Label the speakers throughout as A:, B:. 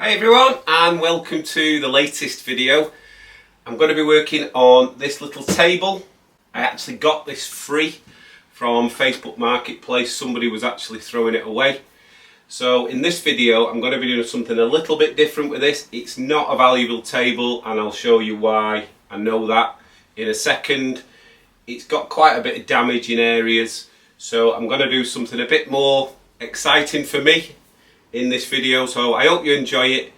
A: Hi everyone and welcome to the latest video. I'm going to be working on this little table. I actually got this free from Facebook Marketplace. Somebody was actually throwing it away. So in this video I'm going to be doing something a little bit different with this. It's not a valuable table and I'll show you why. I know that in a second. It's got quite a bit of damage in areas, so I'm going to do something a bit more exciting for me in this video, so I hope you enjoy it.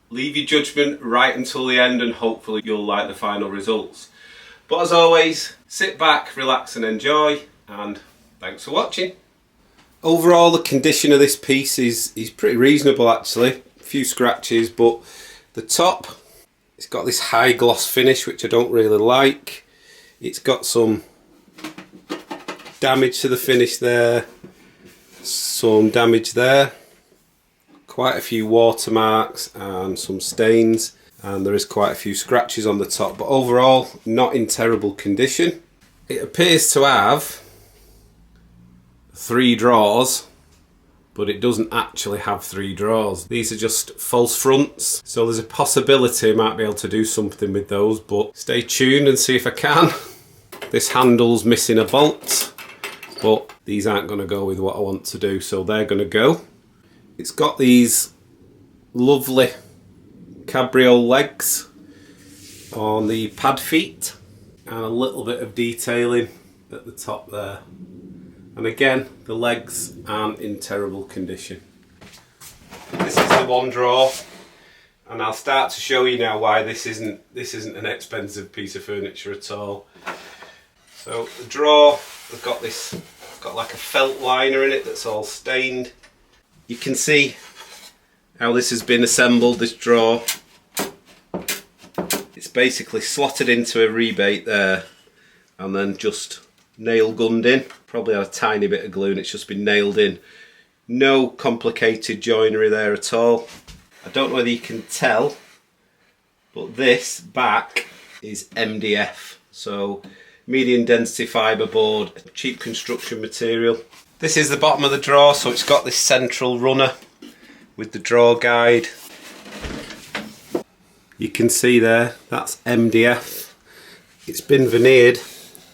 A: Leave your judgment right until the end and hopefully you'll like the final results. But as always, sit back, relax and enjoy, and thanks for watching. Overall, the condition of this piece is pretty reasonable actually. A few scratches, but the top, it's got this high gloss finish which I don't really like. It's got some damage to the finish there, some damage there. Quite a few watermarks and some stains, and there is quite a few scratches on the top, but overall not in terrible condition. It appears to have 3 drawers, but it doesn't actually have 3 drawers. These are just false fronts, so there's a possibility I might be able to do something with those, but stay tuned and see if I can. This handle's missing a bolt, but these aren't going to go with what I want to do, so they're going to go. It's got these lovely cabriole legs on the pad feet and a little bit of detailing at the top there. And again, the legs aren't in terrible condition. This is the one drawer, and I'll start to show you now why this isn't an expensive piece of furniture at all. So the drawer has got this, got like a felt liner in it that's all stained. You can see how this has been assembled, this drawer. It's basically slotted into a rebate there and then just nail gunned in. Probably had a tiny bit of glue and it's just been nailed in. No complicated joinery there at all. I don't know whether you can tell, but this back is MDF, so medium density fibre board, cheap construction material. This is the bottom of the drawer, so it's got this central runner with the drawer guide. You can see there, that's MDF. It's been veneered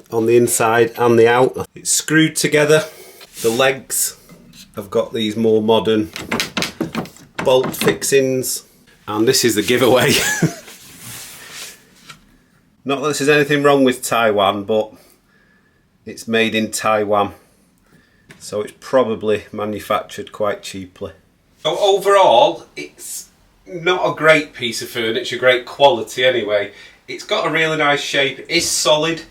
A: on the inside and the out. It's screwed together. The legs have got these more modern bolt fixings. And this is the giveaway. Not that there's anything wrong with Taiwan, but it's made in Taiwan. So it's probably manufactured quite cheaply. So overall, it's not a great piece of furniture, great quality anyway. It's got a really nice shape, it is solid,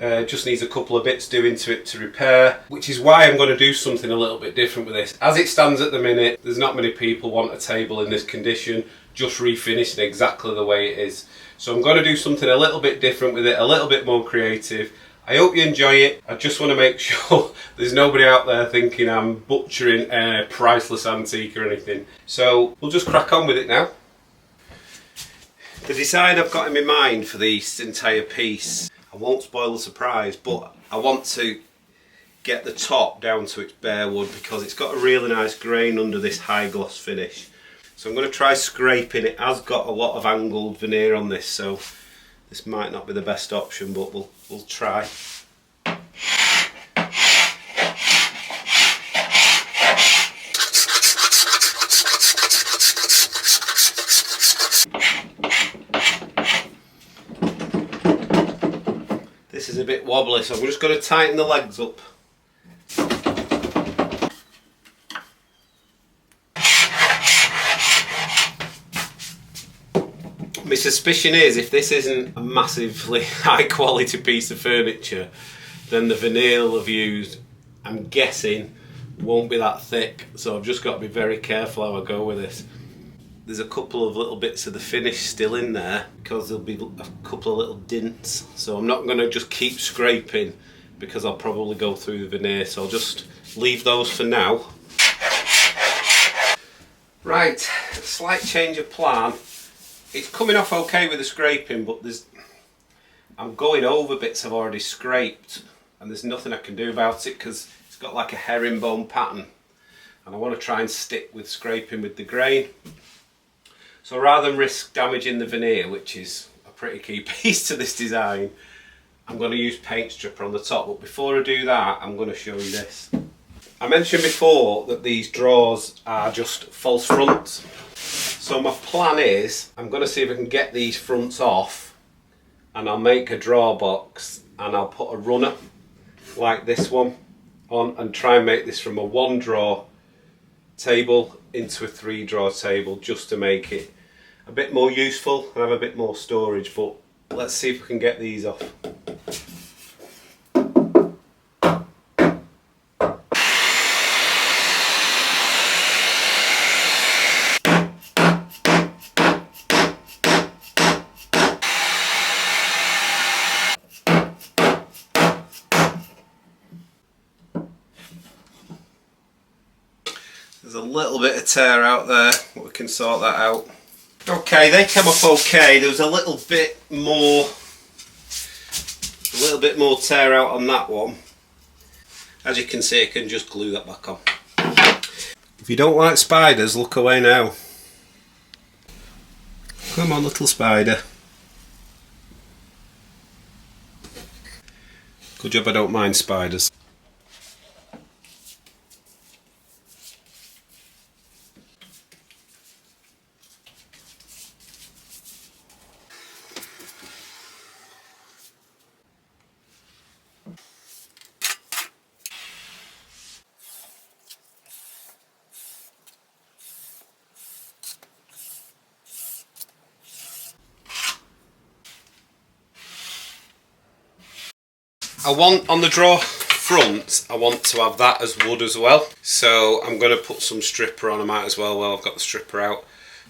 A: just needs a couple of bits doing to it to repair, which is why I'm going to do something a little bit different with this. As it stands at the minute, there's not many people want a table in this condition, just refinished exactly the way it is. So I'm going to do something a little bit different with it, a little bit more creative. I hope you enjoy it. I just want to make sure there's nobody out there thinking I'm butchering a priceless antique or anything. So we'll just crack on with it now. The design I've got in my mind for this entire piece, I won't spoil the surprise, but I want to get the top down to its bare wood because it's got a really nice grain under this high gloss finish. So I'm going to try scraping. It has got a lot of angled veneer on this, so this might not be the best option, but we'll try. This is a bit wobbly, so we're just going to tighten the legs up. My suspicion is if this isn't a massively high quality piece of furniture, then the veneer I've used, I'm guessing, won't be that thick. So I've just got to be very careful how I go with this. There's a couple of little bits of the finish still in there because there'll be a couple of little dints. So I'm not going to just keep scraping because I'll probably go through the veneer. So I'll just leave those for now. Right, slight change of plan. It's coming off okay with the scraping, but I'm going over bits I've already scraped and there's nothing I can do about it because it's got like a herringbone pattern and I want to try and stick with scraping with the grain. So rather than risk damaging the veneer, which is a pretty key piece to this design, I'm going to use paint stripper on the top. But before I do that, I'm going to show you this. I mentioned before that these drawers are just false fronts. So my plan is, I'm going to see if I can get these fronts off, and I'll make a drawer box and I'll put a runner like this one on and try and make this from a 1 drawer table into a 3 drawer table, just to make it a bit more useful and have a bit more storage. But let's see if we can get these off. There's a little bit of tear out there, but we can sort that out. Okay, they came off okay. There was a little bit more tear out on that one. As you can see, I can just glue that back on. If you don't like spiders, look away now. Come on, little spider. Good job I don't mind spiders. I want, on the drawer front, I want to have that as wood as well. So I'm going to put some stripper on. I might as well while I've got the stripper out.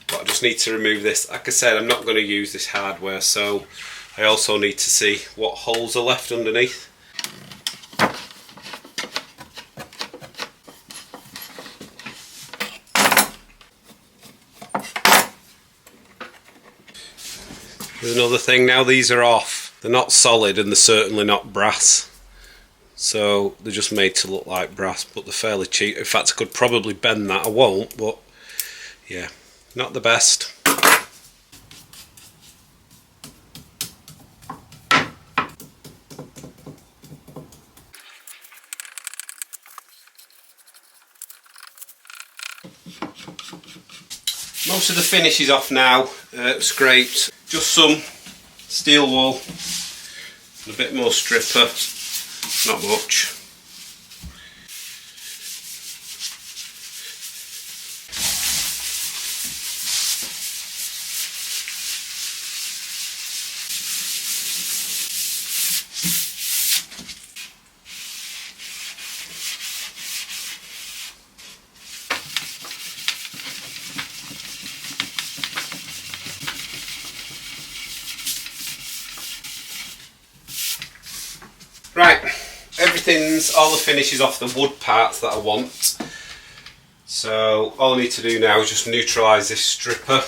A: But I just need to remove this. Like I said, I'm not going to use this hardware, so I also need to see what holes are left underneath. There's another thing now, these are off. They're not solid and they're certainly not brass. So they're just made to look like brass, but they're fairly cheap. In fact, I could probably bend that. I won't, but yeah, not the best. Most of the finish is off now, scraped. Just some steel wool and a bit more stripper, not much. Right, all the finish is off the wood parts that I want. So all I need to do now is just neutralise this stripper.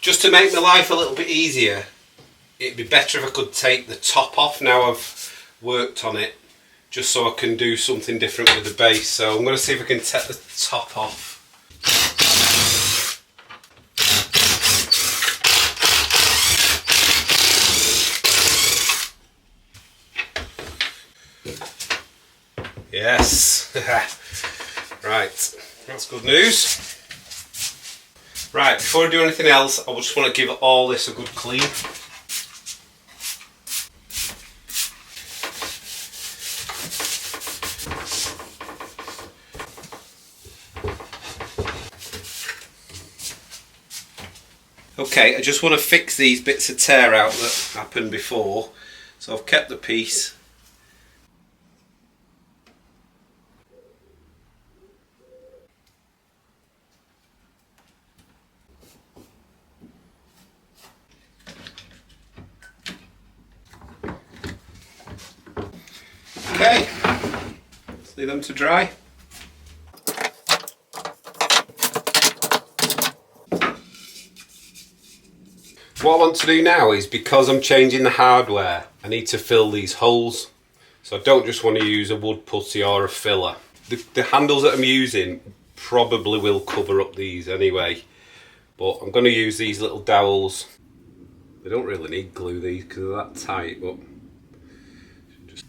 A: Just to make my life a little bit easier, it'd be better if I could take the top off now I've worked on it, just so I can do something different with the base. So I'm going to see if I can take the top off. Yes. Right, that's good news. Right, before I do anything else, I just want to give all this a good clean. Okay, I just want to fix these bits of tear out that happened before. So I've kept the piece. Okay, let's leave them to dry. What I want to do now is, because I'm changing the hardware, I need to fill these holes. So I don't just want to use a wood putty or a filler. The handles that I'm using probably will cover up these anyway, but I'm going to use these little dowels. They don't really need glue, these, because they're that tight, but just...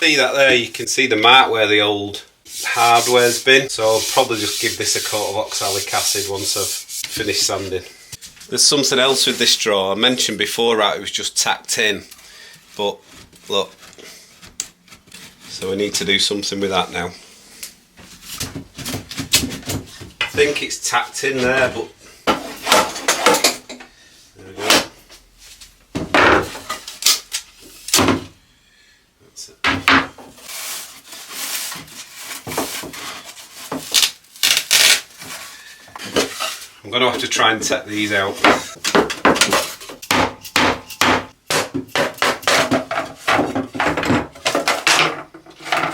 A: See that there? You can see the mark where the old hardware's been, so I'll probably just give this a coat of oxalic acid once I've finished sanding. There's something else with this drawer. I mentioned before, right, it was just tacked in, but look, so we need to do something with that now. I think it's tacked in there, but there we go. That's it. I'm going to have to try and take these out.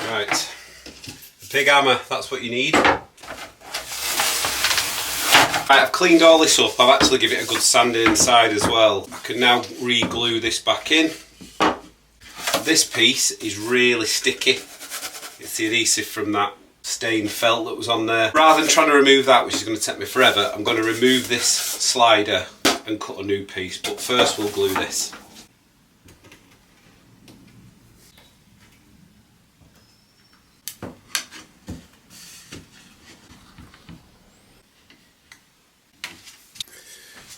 A: Right, a big hammer, that's what you need. Right, I've cleaned all this up. I've actually given it a good sanding inside as well. I can now re-glue this back in. This piece is really sticky. It's the adhesive from that stained felt that was on there. Rather than trying to remove that, which is going to take me forever, I'm going to remove this slider and cut a new piece, but first we'll glue this.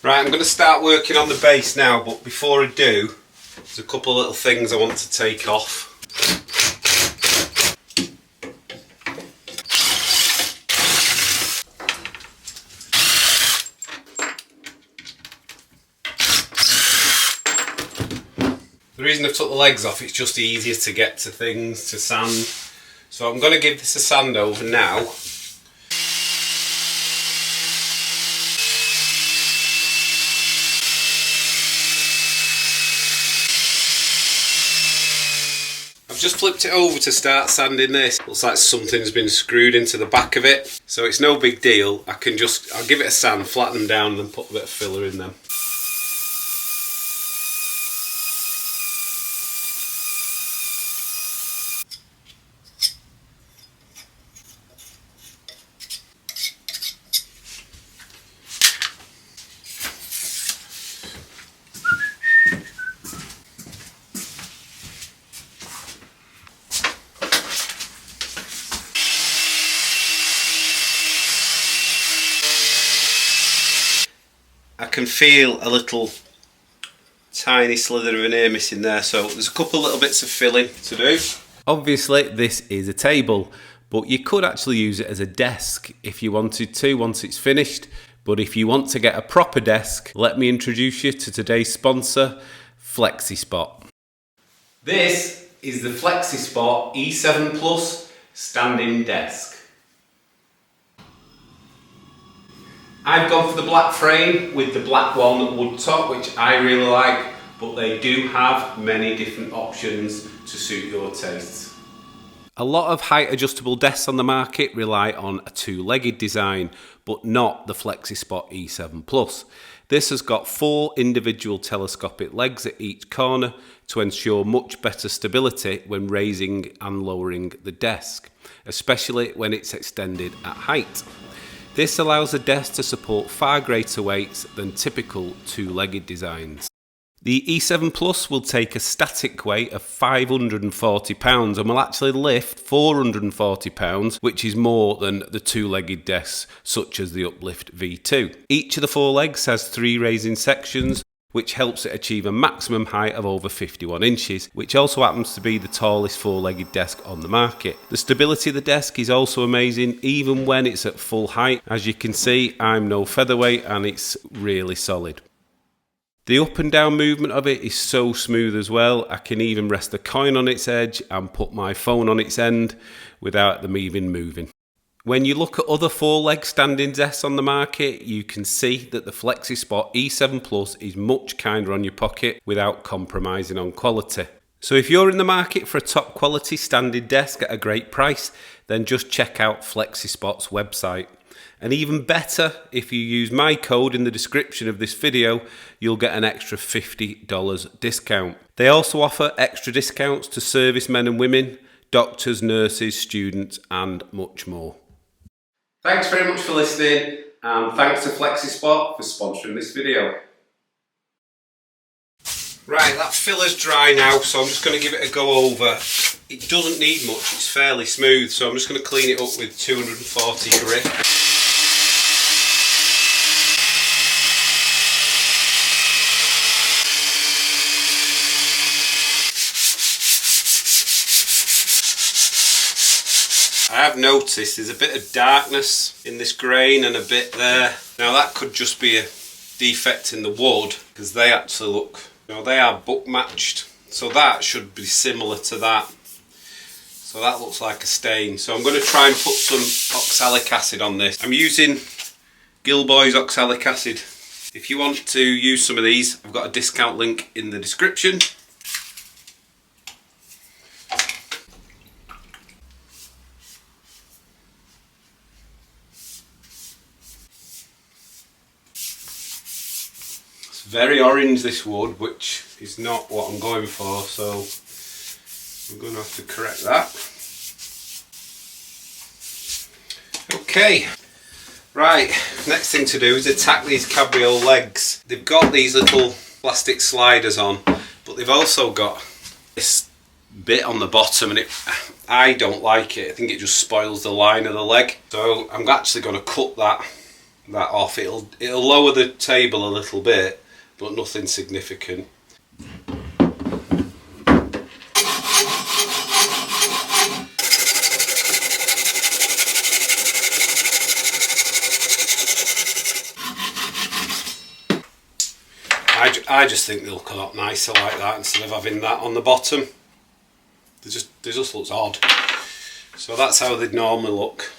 A: Right, I'm going to start working on the base now, but before I do, there's a couple of little things I want to take off. The reason I've took the legs off, it's just easier to get to things, to sand. So I'm going to give this a sand over now. I've just flipped it over to start sanding this. Looks like something's been screwed into the back of it. So it's no big deal. I'll give it a sand, flatten them down and then put a bit of filler in them. I can feel a little tiny slither of an ear missing there, so there's a couple little bits of filling to do. Obviously this is a table, but you could actually use it as a desk if you wanted to once it's finished. But if you want to get a proper desk, let me introduce you to today's sponsor, FlexiSpot. This is the FlexiSpot E7 Plus standing desk. I've gone for the black frame with the black walnut wood top, which I really like, but they do have many different options to suit your tastes. A lot of height adjustable desks on the market rely on a two-legged design, but not the FlexiSpot E7 Plus. This has got 4 individual telescopic legs at each corner to ensure much better stability when raising and lowering the desk, especially when it's extended at height. This allows the desk to support far greater weights than typical two-legged designs. The E7 Plus will take a static weight of £540 and will actually lift £440, which is more than the two-legged desks such as the Uplift V2. Each of the 4 legs has 3 raising sections, which helps it achieve a maximum height of over 51 inches, which also happens to be the tallest 4-legged desk on the market. The stability of the desk is also amazing, even when it's at full height. As you can see, I'm no featherweight and it's really solid. The up and down movement of it is so smooth as well. I can even rest a coin on its edge and put my phone on its end without them even moving. When you look at other 4-leg standing desks on the market, you can see that the FlexiSpot E7 Plus is much kinder on your pocket without compromising on quality. So if you're in the market for a top quality standing desk at a great price, then just check out FlexiSpot's website. And even better, if you use my code in the description of this video, you'll get an extra $50 discount. They also offer extra discounts to servicemen and women, doctors, nurses, students, and much more. Thanks very much for listening, and thanks to FlexiSpot for sponsoring this video. Right, that filler's dry now, so I'm just going to give it a go over. It doesn't need much, it's fairly smooth, so I'm just going to clean it up with 240 grit. I have noticed there's a bit of darkness in this grain and a bit there. Now that could just be a defect in the wood, because they actually look, they are book matched. So that should be similar to that. So that looks like a stain. So I'm going to try and put some oxalic acid on this. I'm using Gilboy's oxalic acid. If you want to use some of these, I've got a discount link in the description. Very orange, this wood, which is not what I'm going for, so I'm going to have to correct that. Okay, right, next thing to do is attack these cabriole legs. They've got these little plastic sliders on, but they've also got this bit on the bottom, and I don't like it. I think it just spoils the line of the leg. So I'm actually going to cut that off. It'll lower the table a little bit, but nothing significant. I just think they look a lot nicer like that instead of having that on the bottom. They just looks odd. So that's how they'd normally look.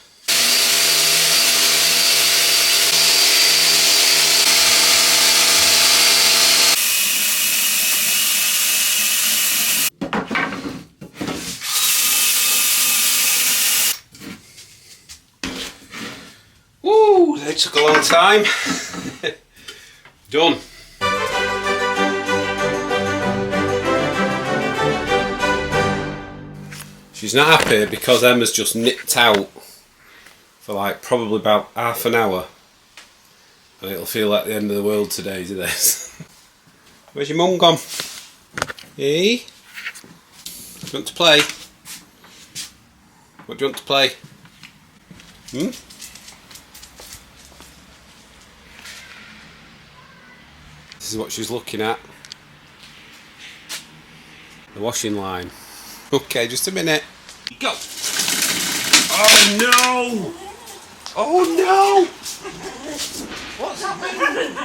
A: Woo, they took a long time. Done. She's not happy because Emma's just nipped out for like probably about half an hour, and it'll feel like the end of the world today to this. Where's your mum gone? Hey? Do you want to play? What do you want to play? This is what she's looking at. The washing line. Okay, just a minute. Go! Oh no! Oh no! What's happening?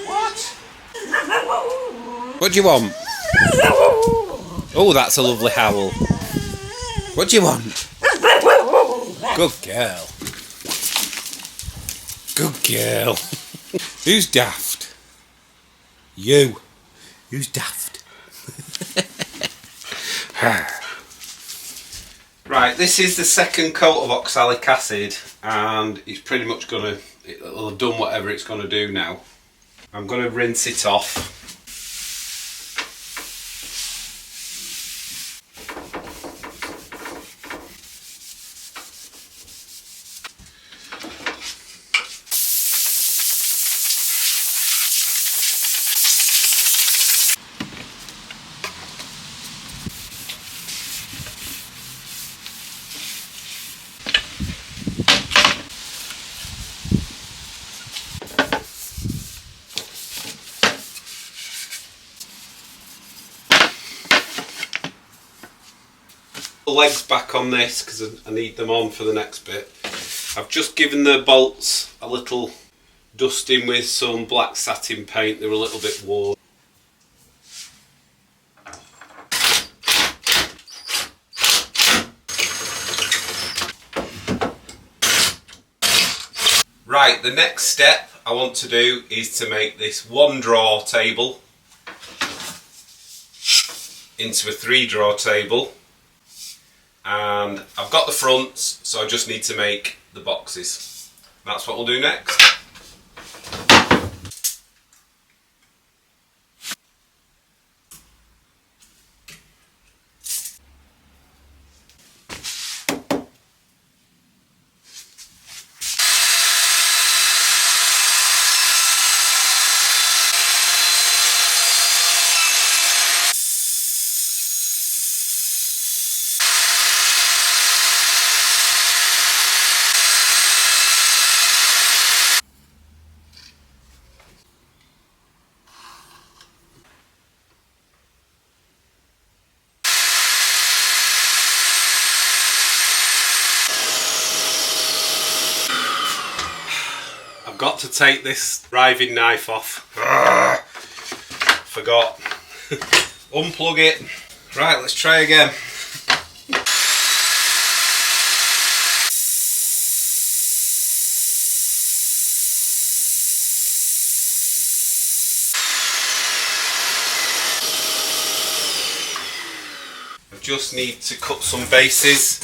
A: What? What do you want? Oh, that's a lovely howl. What do you want? Good girl. Good girl. Who's daft? You. Who's daft? Right, this is the second coat of oxalic acid, and it's pretty much it'll have done whatever it's going to do now. I'm going to rinse it off. The legs back on this because I need them on for the next bit. I've just given the bolts a little dusting with some black satin paint. They were a little bit worn. Right, the next step I want to do is to make this 1 drawer table into a 3 drawer table, and I've got the fronts, so I just need to make the boxes. That's what we'll do next. I've got to take this riving knife off. Forgot. Unplug it. Right, let's try again. I just need to cut some bases.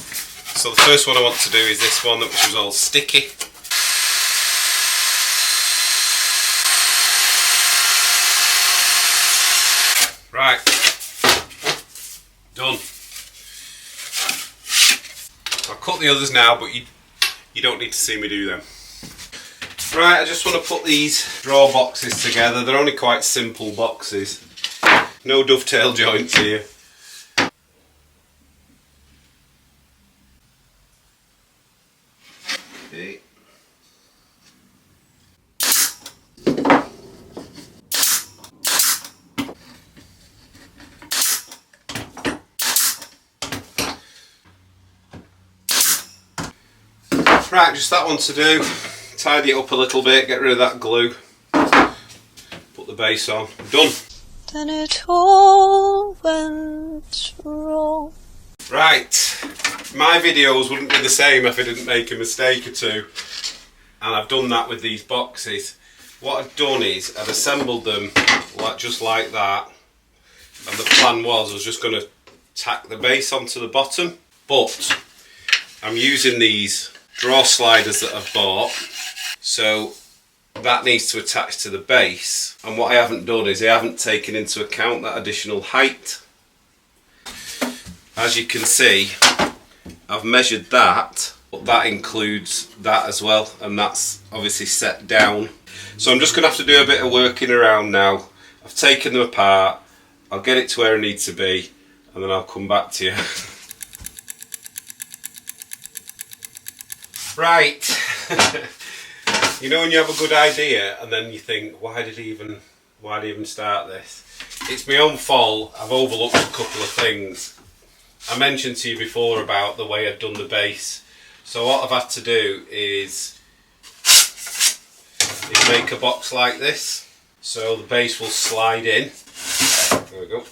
A: So the first one I want to do is this one, which was all sticky. Right, done. I'll cut the others now, but you don't need to see me do them. Right, I just want to put these drawer boxes together. They're only quite simple boxes. No dovetail joints here. Okay. Right, just that one to do. Tidy it up a little bit, get rid of that glue. Put the base on. Done.
B: Then it all went wrong.
A: Right, my videos wouldn't be the same if I didn't make a mistake or two. And I've done that with these boxes. What I've done is I've assembled them just like that. And the plan was I was just going to tack the base onto the bottom. But I'm using these drawer sliders that I've bought, so that needs to attach to the base, and what I haven't done is I haven't taken into account that additional height. As you can see, I've measured that, but that includes that as well, and that's obviously set down, so I'm just going to have to do a bit of working around now. I've taken them apart, I'll get it to where I need to be, and then I'll come back to you. Right, you know when you have a good idea and then you think, why did he even start this? It's my own fault. I've overlooked a couple of things. I mentioned to you before about the way I've done the base. So what I've had to do is make a box like this. So the base will slide in. There we go.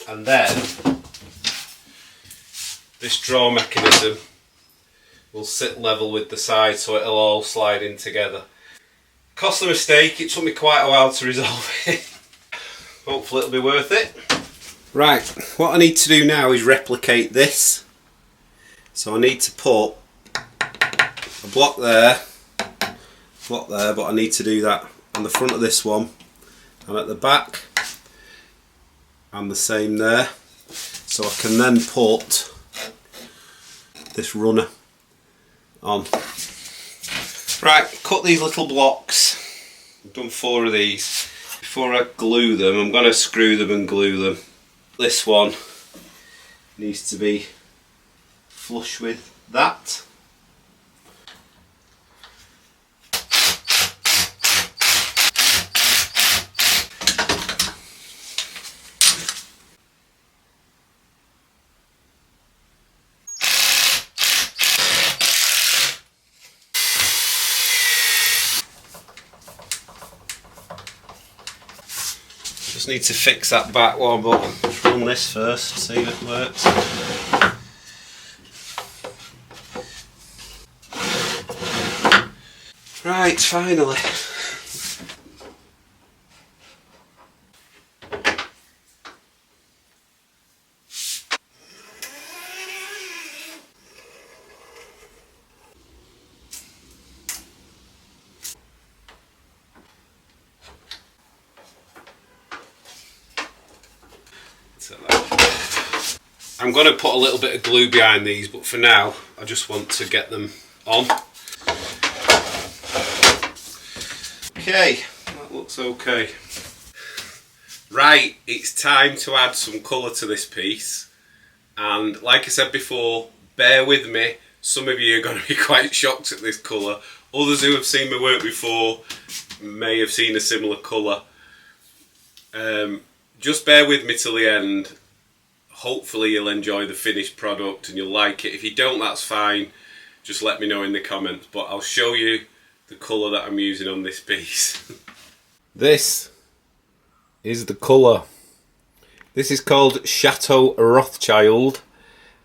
A: And then this drawer mechanism will sit level with the side, so it'll all slide in together. Costly mistake, it took me quite a while to resolve it. Hopefully it'll be worth it. Right, what I need to do now is replicate this. So I need to put a block there, but I need to do that on the front of this one, and at the back, and the same there. So I can then put this runner on. Right, cut these little blocks. I've done 4 of these. Before I glue them, I'm going to screw them and glue them. This one needs to be flush with that. Just need to fix that back one, but let's run this first, see if it works. Right, Right, finally. I'm going to put a little bit of glue behind these, but for now I just want to get them on. Okay, that looks okay. Right, it's time to add some colour to this piece, and like I said before, bear with me, some of you are going to be quite shocked at this colour. Others who have seen my work before may have seen a similar colour. Just bear with me till the end. Hopefully you'll enjoy the finished product and you'll like it. If you don't, that's fine. Just let me know in the comments. But I'll show you the colour that I'm using on this piece. This is the colour. This is called Chateau Rothschild,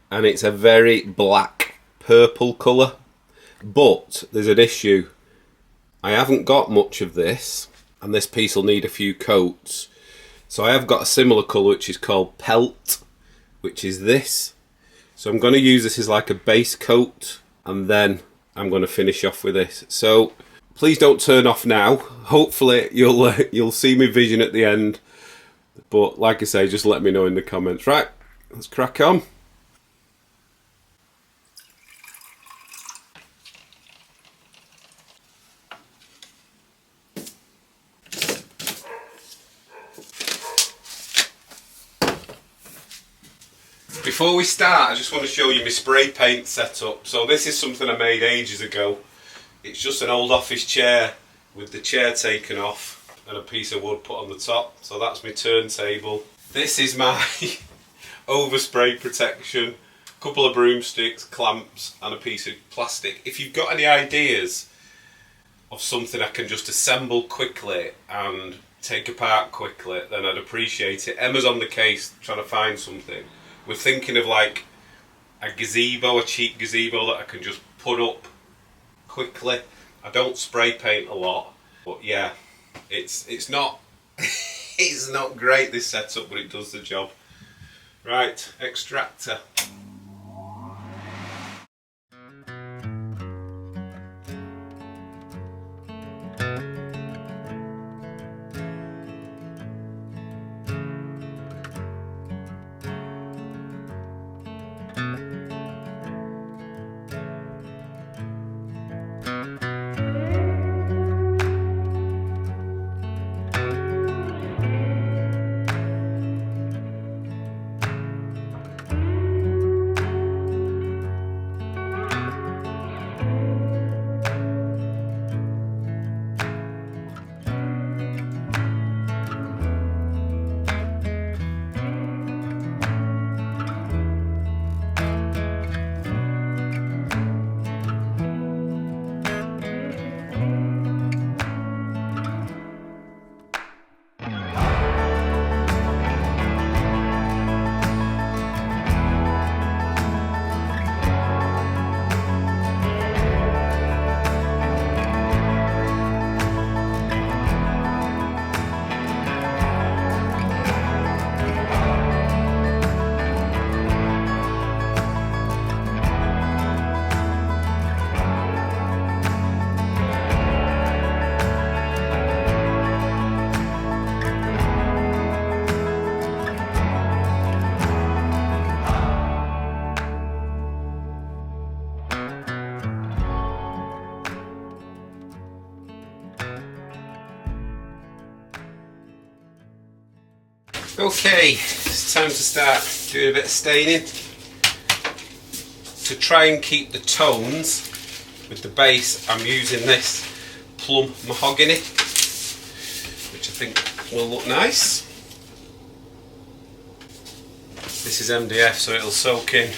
A: and it's a very black purple colour. But there's an issue. I haven't got much of this, and this piece will need a few coats. So I have got a similar colour which is called Pelt, which is this. So I'm going to use this as like a base coat, and then I'm going to finish off with this. So please don't turn off now. Hopefully you'll see my vision at the end. But like I say, just let me know in the comments. Right, let's crack on. Before we start, I just want to show you my spray paint setup. So this is something I made ages ago. It's just an old office chair with the chair taken off and a piece of wood put on the top. So that's my turntable. This is my overspray protection, a couple of broomsticks, clamps and a piece of plastic. If you've got any ideas of something I can just assemble quickly and take apart quickly, then I'd appreciate it. Emma's on the case trying to find something. We're thinking of like a gazebo, a cheap gazebo that I can just put up quickly. I don't spray paint a lot, but yeah, it's not it's not great, this setup, but it does the job. Right, extractor. Okay, it's time to start doing a bit of staining. To try and keep the tones with the base, I'm using this plum mahogany, which I think will look nice. This is MDF, so it'll soak in.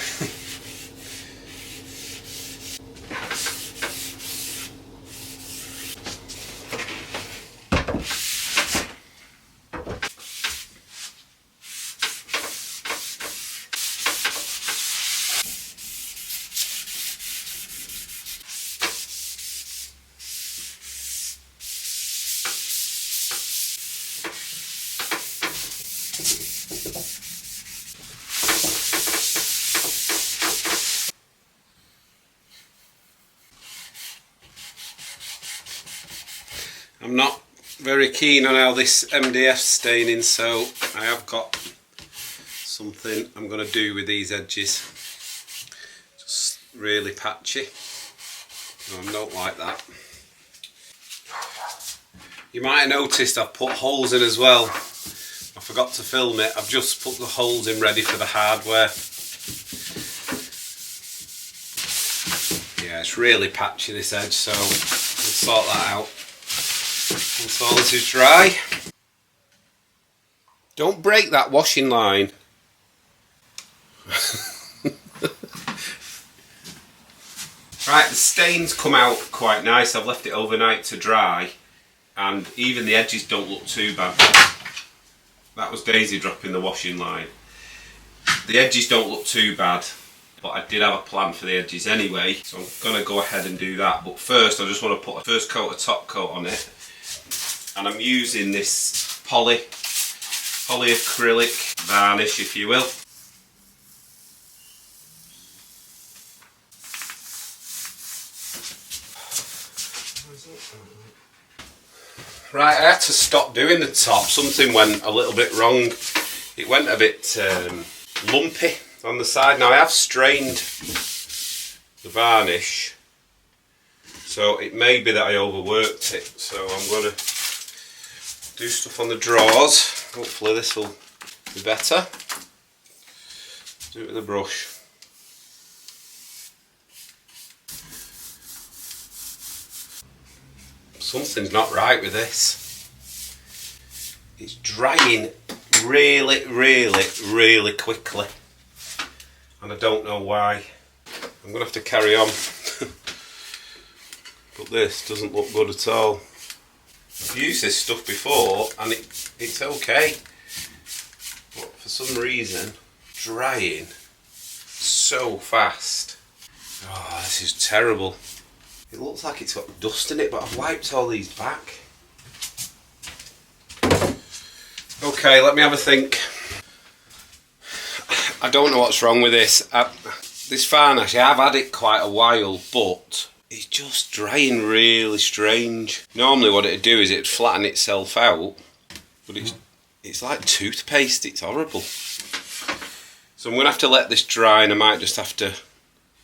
A: I'm not very keen on how this MDF's staining, so I have got something I'm going to do with these edges. Just really patchy. No, I don't like that. You might have noticed I've put holes in as well. I forgot to film it. I've just put the holes in ready for the hardware. Yeah, it's really patchy, this edge, so we'll sort that out once all this is dry. Don't break that washing line. Right, the stain's come out quite nice. I've left it overnight to dry, and even the edges don't look too bad. That was Daisy dropping the washing line. The edges don't look too bad, but I did have a plan for the edges anyway, so I'm going to go ahead and do that. But first I just want to put a first coat of top coat on it, and I'm using this polyacrylic varnish, if you will. Right, I had to stop doing the top. Something went a little bit wrong. It went a bit lumpy on the side. Now I have strained the varnish, so it may be that I overworked it. So I'm going to do stuff on the drawers. Hopefully this will be better. Do it with a brush. Something's not right with this. It's drying really, really, really quickly, and I don't know why. I'm going to have to carry on. But this doesn't look good at all. I've used this stuff before and it's okay, but for some reason drying so fast. Oh, this is terrible. It looks like it's got dust in it, but I've wiped all these back. Okay, let me have a think. I don't know what's wrong with this. This varnish, I have had it quite a while, but it's just drying really strange. Normally what it'd do is it'd flatten itself out, but it's like toothpaste. It's horrible. So I'm going to have to let this dry, and I might just have to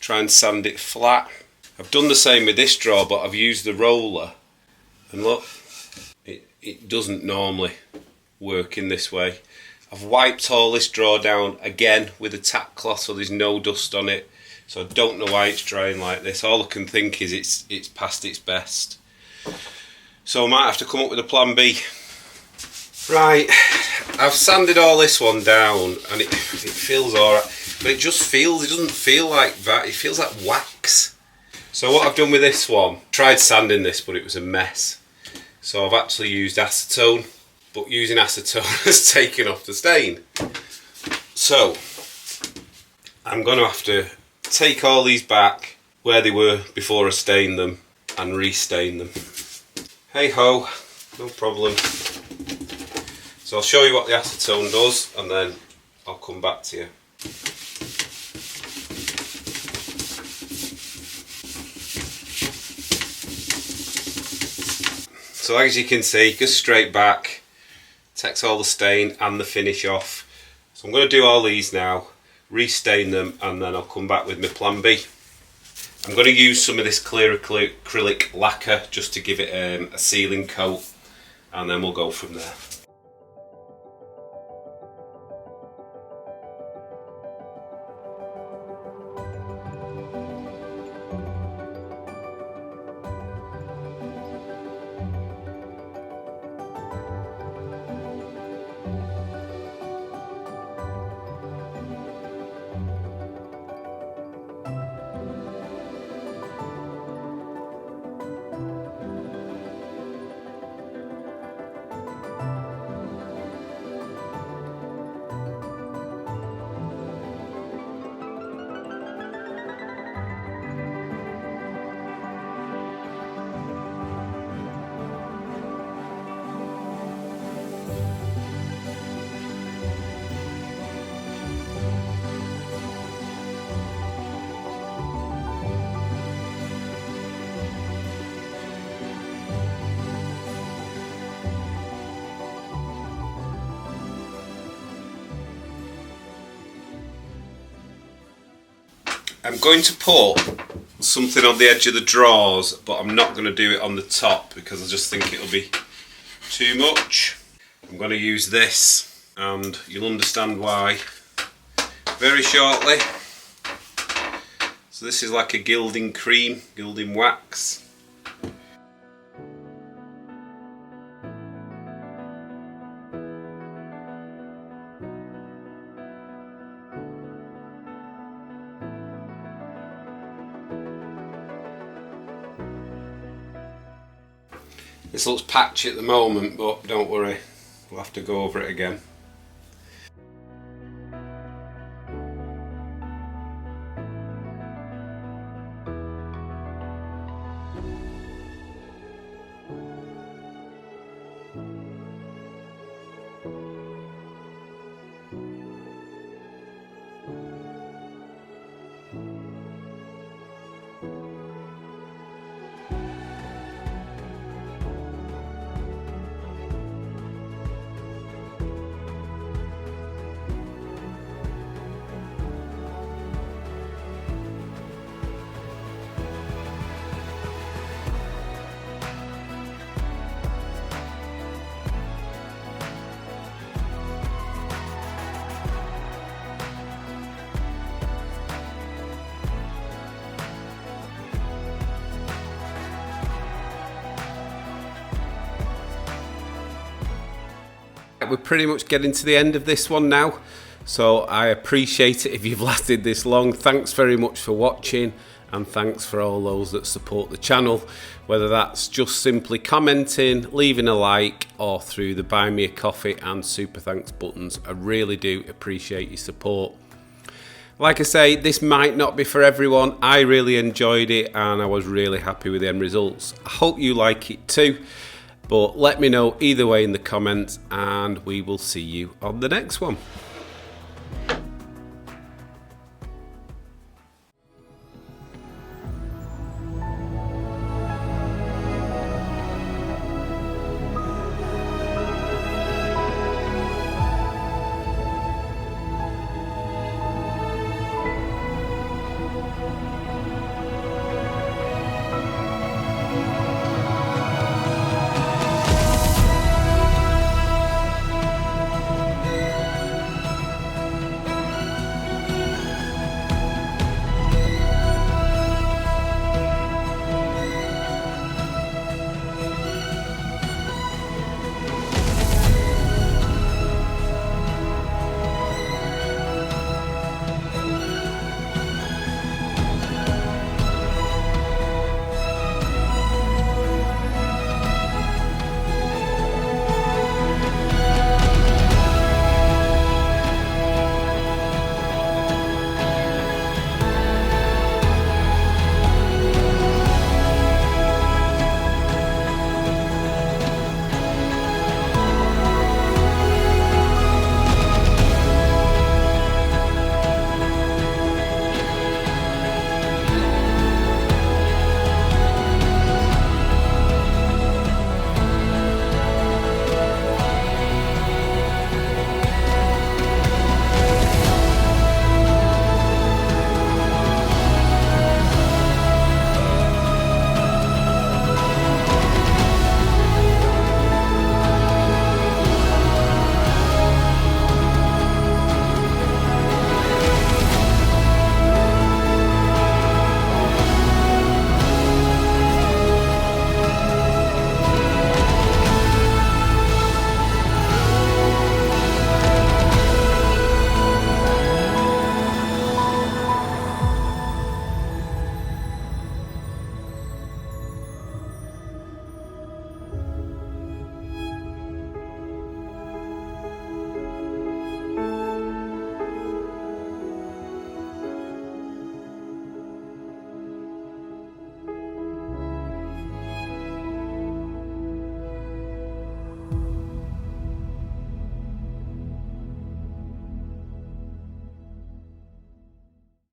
A: try and sand it flat. I've done the same with this drawer, but I've used the roller, and look, it doesn't normally work in this way. I've wiped all this drawer down again with a tack cloth so there's no dust on it, so I don't know why it's drying like this. All I can think is it's past its best. So I might have to come up with a plan B. Right, I've sanded all this one down and it feels alright, but it doesn't feel like that, it feels like wax. So what I've done with this one, tried sanding this but it was a mess. So I've actually used acetone, but using acetone has taken off the stain. So I'm going to have to take all these back where they were before I stained them and restain them. Hey ho, no problem. So I'll show you what the acetone does and then I'll come back to you. So as you can see, it goes straight back, takes all the stain and the finish off. So I'm going to do all these now, restain them, and then I'll come back with my plan B. I'm going to use some of this clear acrylic lacquer just to give it a sealing coat, and then we'll go from there. I'm going to put something on the edge of the drawers, but I'm not going to do it on the top because I just think it'll be too much. I'm going to use this, and you'll understand why very shortly. So this is like a gilding cream, gilding wax. This looks patchy at the moment, but don't worry, we'll have to go over it again. We're pretty much getting to the end of this one now, so I appreciate it if you've lasted this long. Thanks very much for watching, and thanks for all those that support the channel, whether that's just simply commenting, leaving a like, or through the buy me a coffee and super thanks buttons. I really do appreciate your support. Like I say, this might not be for everyone. I really enjoyed it and I was really happy with the end results. I hope you like it too. But let me know either way in the comments, and we will see you on the next one.